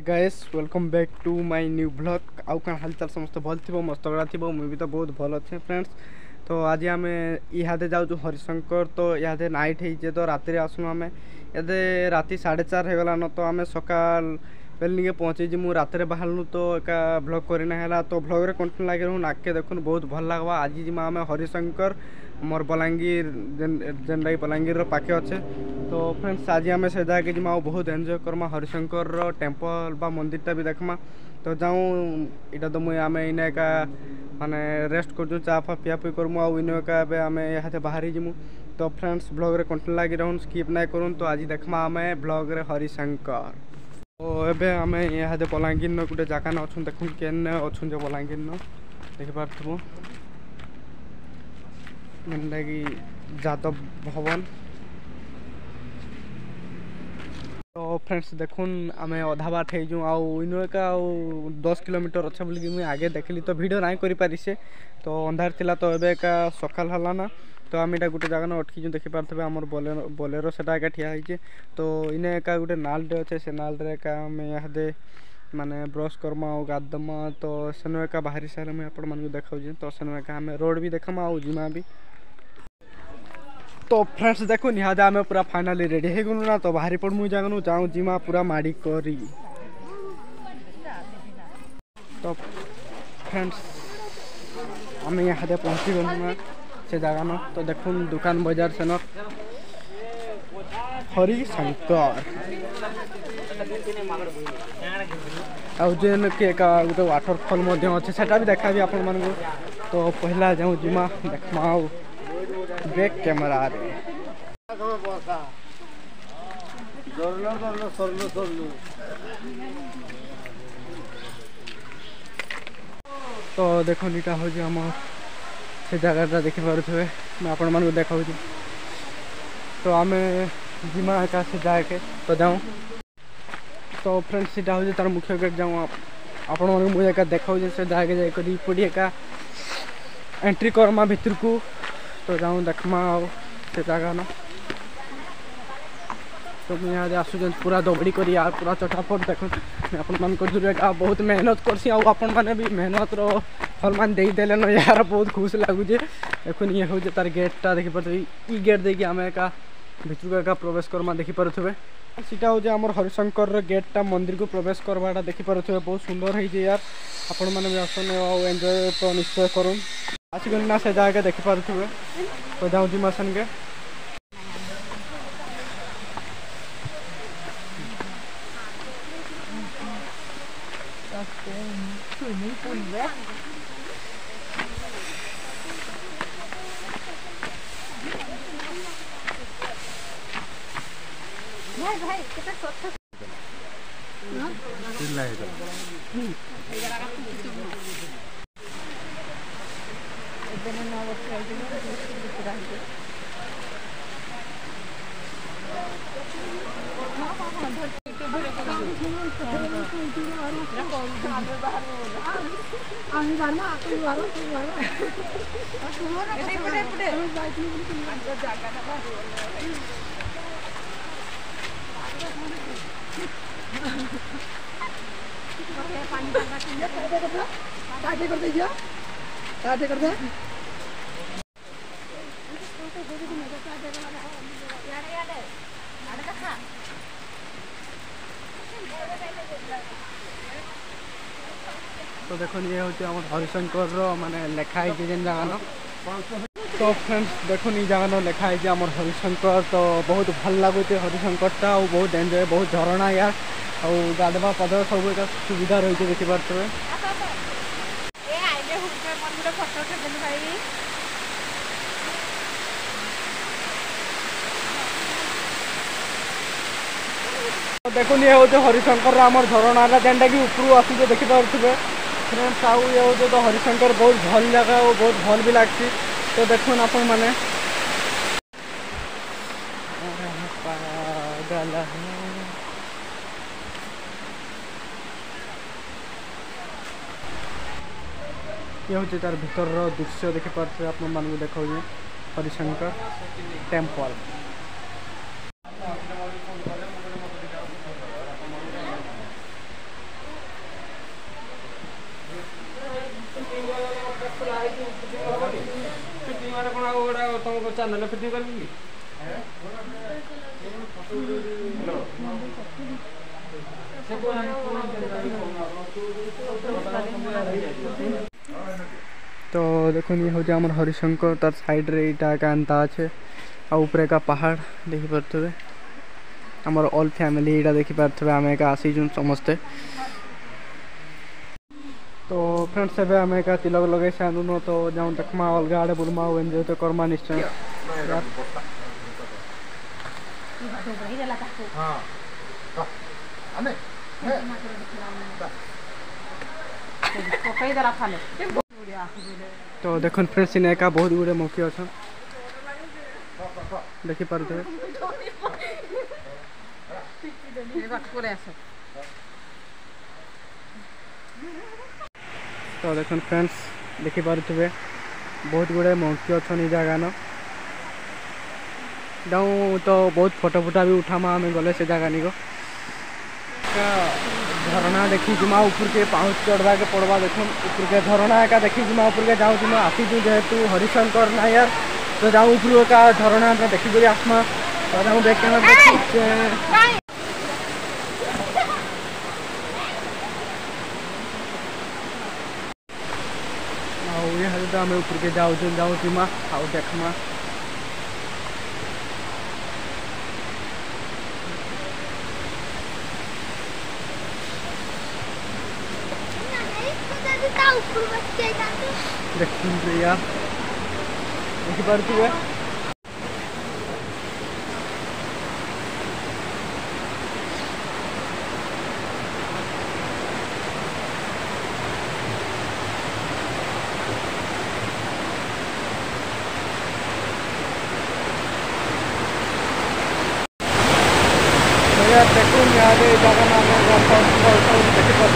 Guys welcome back to my new blog आउ कौन हालचाल समस्त भल थी मस्त गड़ा थी मुझे भी तो बहुत भल अच्छे फ्रेंड्स। तो आज आम इहादे जाऊँ हरिशंकर तो इहादे नाइट हो तो राति आसनु आम इहादे राति 4:30 हो गलान तो आम सकाल बेल पहुँची जी रात बाहरनु तो एका ब्लॉग करना तो ब्लॉग रे कंटिन्यू लगे रहूँ नाके देखुन बहुत भल लगवा। आज जीमा आम हरिशंकर मोर बलांगीर जेनटा बलांगीर पाखे अच्छे तो फ्रेंड्स आज आम से जाके जीमा बहुत एंजॉय करमा हरिशंकर टेम्पल बा मंदिरटा भी देखमा। तो जाऊँ इटा तो मुझे आम इने एका माने रेस्ट कर चा फा पिया पी करमु आउ इने एका आम यहाँ बाहरी जीमु। तो फ्रेंड्स ब्लॉग रे कंटिन्यू लगी रहूँ स्किप ना करूँ। तो आज देखमा आम ब्लॉग रे हरिशंकर तो एबे आम यहाँ बलांगीर न गोटे जगह न अच्छे देखुन केन अच्छे जो बलांगीर न देखिपार जेनटा कि जादव भवन। तो फ्रेंड्स देखुन आम अधा बाट हो आउ इनु एका 10 किलोमीटर अच्छे बोलिक मुझे आगे देखली तो वीडियो ना कर पारि से तो अंधार थिला तो एबे एका सकाल हला ना। तो आम इटा गोटे जगह अटकी देखिपारे आम बोलेरो से ठिया होइए। तो इने एका गोटे नालटे अच्छे से नालटे एका आम यहाँ माने ब्रश करमा और गाधमा तो सेनु एका बाहरी सारे मुझे आपण मानक देखा तो सेनु एका आम रोड भी देखमा आउ जिमा भी। तो फ्रेंड्स देखो निहादे आम पूरा फाइनाली रेडी हो गलु ना तो बाहरी पड़ मुझे जागनु जाऊँ जिमा पूरा माड़ी करी। तो फ्रेंड्स आम यहाँ पहुँची गलु ना से जगह न तो देखुन दुकान बाजार से न हरिशंकर आउन के गोटे वाटरफल अच्छे से भी देखा आपण मान। तो पहला जाऊँ जिमा देखमा बैक कैमरा रे तो देखो इटा हूँ आम से जगह देखिपे मैं आपण मान देखा। तो आम जिमा एका से जाके तो जाऊँ तो फ्रेंड्स सीटा हूँ तार मुख्य गेट जाऊँ आपण मन मुझे एका देखा से जाके जाकर पड़ी एका एंट्री करमा भितर को। तो जाऊँ देखमा से जगह ना तो मुझे यहाँ आसुन पूरा दौड़ी कर यार पूरा चटाफट देख आपण मान बहुत मेहनत करसी आपण मैंने भी मेहनत रो फल मान देदेले न यार बहुत खुश लगुचे। देखुन ये हूँ तार गेटा देखिपे ई गेट देखिए आम एका भितर एका प्रवेश करमा देखिपे सीटा हूँ आम हरिशंकर गेटा मंदिर को प्रवेश करवाटा देखिपे बहुत सुंदर है यार आपण मैंने भी आसन एंजॉय तो निश्चय करूँ आसिक ना से जगह देखिपे। तो जाऊँ जिमा सन के तो देखो ये हूँ हरिशंकर माने लेखाई जेन जगह न। तो फ्रेंड्स देखो ये जगह न लेखाई आम हरिशंकर तो बहुत भल लगुचे हरिशंकरटा और बहुत एंजॉय बहुत झरणा यार और गाधवा पाधवा सब एक सुविधा रही देखिपे। देखो ये हूँ हरिशंकर आम झरणा जेनटा कि ऊपर आसुचे देखिपे फ्रेंड्स आउ ये हूँ तो हरिशंकर बहुत भल जगह और बहुत भल भी लगती। तो देखुन आपण मैंने ये हूँ तार भीतर दृश्य देखिपे आप मानक देखा हरिशंकर टेम्पल। तो देखो ये हूँ आम हरिशंकर तार साइड रे यहाँ का एंता अच्छे आउे का पहाड़ देखिपे आमर ऑल फैमिली यहाँ देखिपे आम एक आसीचु समस्ते। तो फ्रेंड्स एवं आम एक तिलक लगे सानु तो जाऊँ देखमा अलग आड़े बुलमा एंजय तो करमा निश्चय। तो देख फ्रेंड्स इन एका बहुत गुड़े मौकी अच्छा देखिपे। तो देख फ्रेंड्स देखिपे बहुत गुड़े मौकी अच्छा जगह न जाऊँ तो बहुत फोटो फुटा भी उठामा आम गले से जगह निको झरना देखी जिमा ऊपर के पाँच चढ़वा के पड़वा देख ऊपर के झरना एका देखी जिमा ऊपर के जाऊँ जिमा आसीचु जेहेतु हरिशंकर ना यार तो जाऊँ ऊपर का झरना देखिक आसमा तो जाऊँ देख तो आम ऊपर के जाऊँ जिमा आउ देखमा। देखिए यार देखिपे देखो यहाँ जगह देखिपे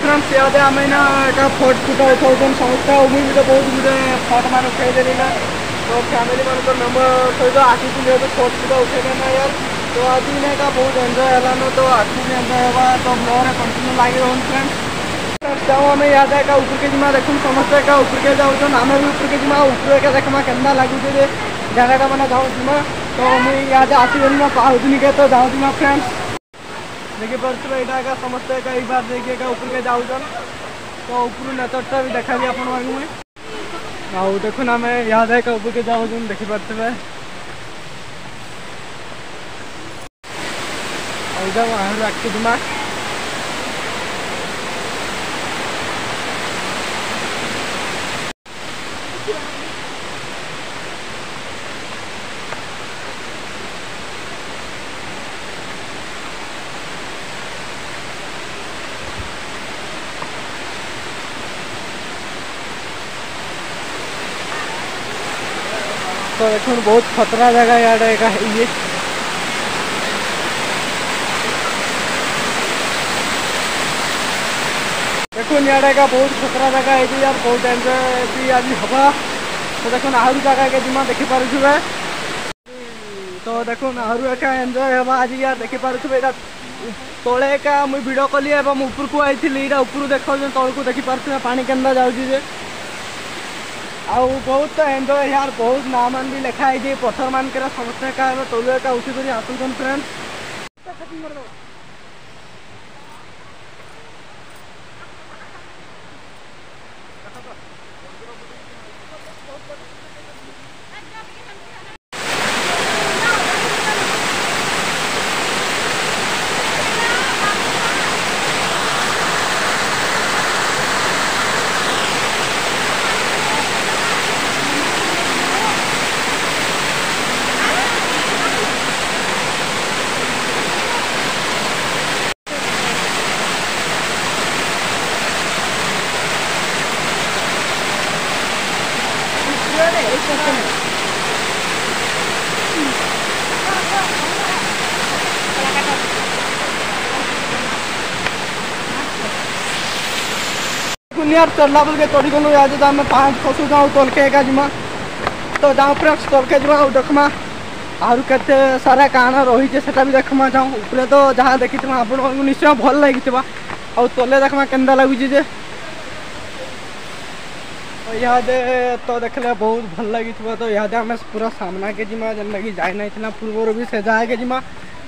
फ्रेंड्स याद आम ना एक फोट फुटा उठाऊन समस्या मुझे भी तो बहुत गुटे फट मान उठाईदेली ना तो फैमिली मान मेम्बर सहित आसी फोट फुटा उठे ना यार तो आज ना बहुत एंजय है तो आगे एंजय होगा तो ब्लॉग कंटिन्यू लगी रहा फ्रेंड्स जाऊँ आम याद एक ऊपर के जिमा देखूँ समस्ते एक ऊपर के जाऊँ आम भी ऊपर के जिमा ऊपर के देखमा के लगुचे जगह मैंने जाऊँ जिमा तो मुझे याद आसबनी पाऊनी के तो जाऊँ जिमा फ्रेंड्स देखिपे यहाँ समस्ते एक बार देखिए ऊपर के जाऊन तो ऊपर नेचरटा भी देखा आप देखुन आम यहाँ एक ऊपर के जाऊँ देखिपे आगे जिमा तो देखो बहुत खतरा जगह यार ये देखो यार का बहुत खतरा जगह है यार बहुत एंजय भी आज हवा तो देखो आहरी जगह के जिमा देखिपे तो देखो आहरी एक एंजय हवा आज यार देखिपे तले का मुझे भिड कली ऊपर को आई ऊपर देख तौक को देखिपे पानी केन्दा जाऊँगी आउ बहुत एंजय यार बहुत ना मान भी लिखाई पथर मान के समस्या का तौल का उठी आसुन फ्रेंड्स यार चढ़ला बोल के चढ़ी गलु आज आम 5 खसु जाऊँ तलके जिमा तो जाऊँ फ्रेंड्स तलके जिमा देखमा आरु केते सारा काना रही सेटा भी देखमा जाऊँ ऊपर तो जहाँ देखी आपण निश्चय भल लगी आ तले देखमा केन्दा लगुच जे इहादे तो देखले बहुत भल लगी तो इहादे आम पूरा सामना के जिमा जेन लगी जाई ना पूर्वर भी से जाए के जिमा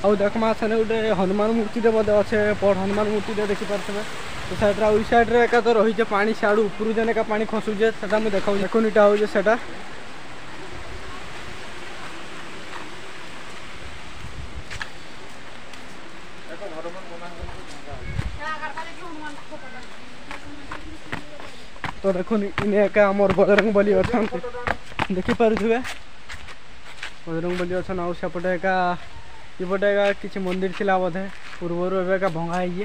आउ देखमा सेने गोटे हनुमान मूर्ति दे बोधे अच्छे बड़ हनुमान मूर्ति दे देखी पारे तो साइड उई साइड रे एका तो रही पानी सियाड़ू उपरू जेन एका पानी खसुचे सेटा मुझे देखा देखुन इटा हो सेटा तो देखुन इने एका आमर बजरंग बली अच्छा देखी पारे बजरंग बली अच्छा आउ सेपटे एका इपटे एका किसी मंदिर थिला बोधे पूर्वर एका भंगा है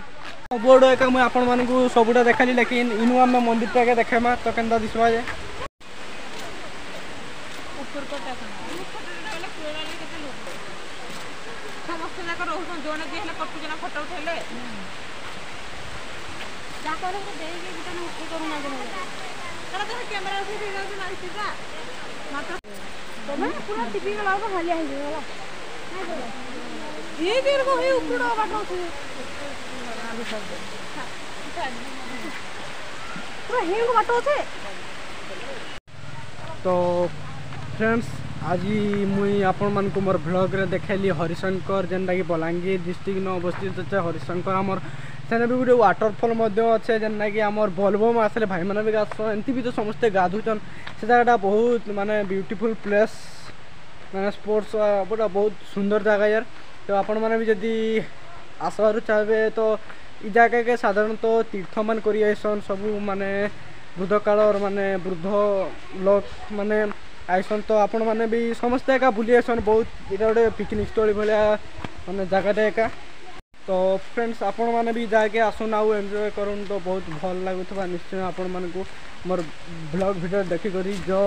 बोर्ड एका मुझे आपण मानक सबुटा देखली लेकिन इनु आम मंदिर टाके देखेमा तो केन्दा दिसवा जे तो फ्रेंड्स आज मुई आपण मान को मोर ब्लॉग रे देखली हरिशंकर जेनटा कि बलांगीर डिस्ट्रिक्ट न अवस्थित अच्छे हरिशंकर आमर सेने भी गोटे वाटरफल अच्छे जेनटा कि आमर बोलबम आसले भाई मैंने भी गास एमती भी तो समस्ते गाधुचन से जगह बहुत माने ब्यूटीफुल प्लेस माने स्पोर्ट्स गोटा बहुत सुंदर जगह यार तो आपण मैंने भी जदि आसबार चाहे तो इ जगह के साधारणतः तीर्थ मान करसन सब माने वृद्ध काल माने वृद्ध लोक माने आइसन तो आपण मैंने भी समस्ते एका बुली आसन बहुत इटा गोटे पिकनिक स्थल भाया माने जगह एका तो फ्रेंड्स आपण मैंने भी जाके आसन आउ एंजॉय करन तो बहुत भल लगुवा निश्चय आपण मान को मोर ब्लॉग वीडियो देखी करी जो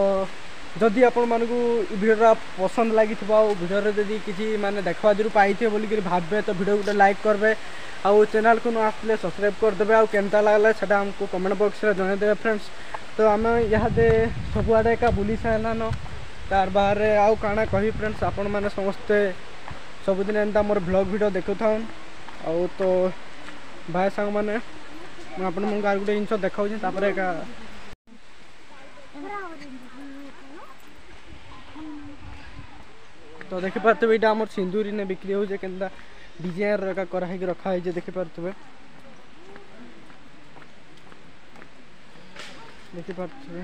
जदि आपण मान को वीडियो पसंद लगी वीडियो जदि किसी माने देखवा जरूर पाइथे बोलिक भावे तो वीडियो गोटे लाइक करबे आउ चैनल को न आसले सब्सक्राइब करदे आउ केनता लागला सेटा हमको कमेंट बॉक्स रे जणाइदेबे फ्रेंड्स तो आम इहादे सबुआडे एका बुली सारान तार बाहर आउ काଣା कही फ्रेंड्स आपण माने समस्ते सबुदिन एंता मोर ब्लॉग वीडियो देखु थाउन आउ तो भाई सांग माने मैं आपण मन गार गुटे जिंस देखाउ छी तापर एका तो देखि पारते एटा हमर सिंदूरी ने बिक्री हो जे केनता डिजाइन रका करा है रखा है जे देखि पारते देखि पारते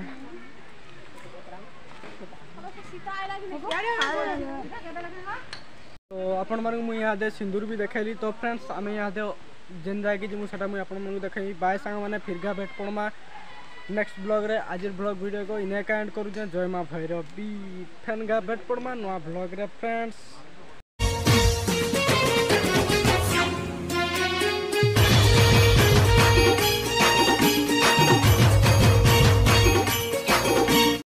तो आपण मानक मु यहाँ दे सिंदूर भी देखैली तो फ्रेंड्स आम यहाँ दे जेन जाए कि सेटा मुझे आपण मानक देखी बाय सांग मैंने फिरगा भेट पड़मा नेक्स्ट ब्लॉग रे आज ब्लॉग वीडियो को इने का एंड करू जय माँ भैरवी फेन गा भेट पड़मा नुआ ब्लॉग रे फ्रेंड्स।